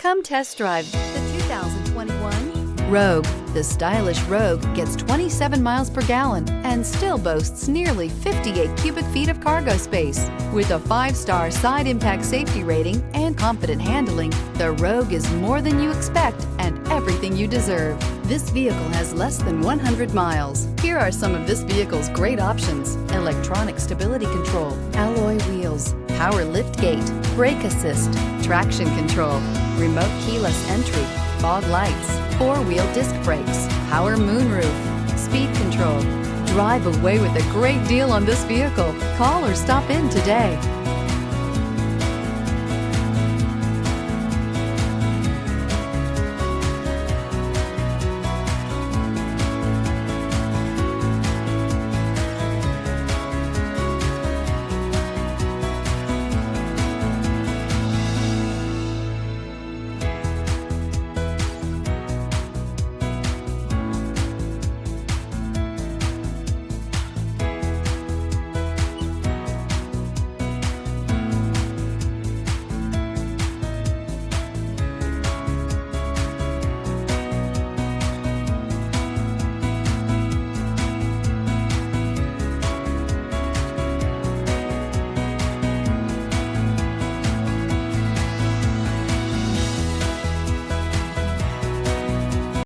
Come test drive the 2021 Rogue. The stylish Rogue gets 27 miles per gallon and still boasts nearly 58 cubic feet of cargo space. With a 5-star side impact safety rating and confident handling, the Rogue is more than you expect and everything you deserve. This vehicle has less than 100 miles. Here are some of this vehicle's great options: electronic stability control, alloy wheels, power lift gate, brake assist, traction control, remote keyless entry, fog lights, 4-wheel disc brakes, power moonroof, speed control. Drive away with a great deal on this vehicle. Call or stop in today.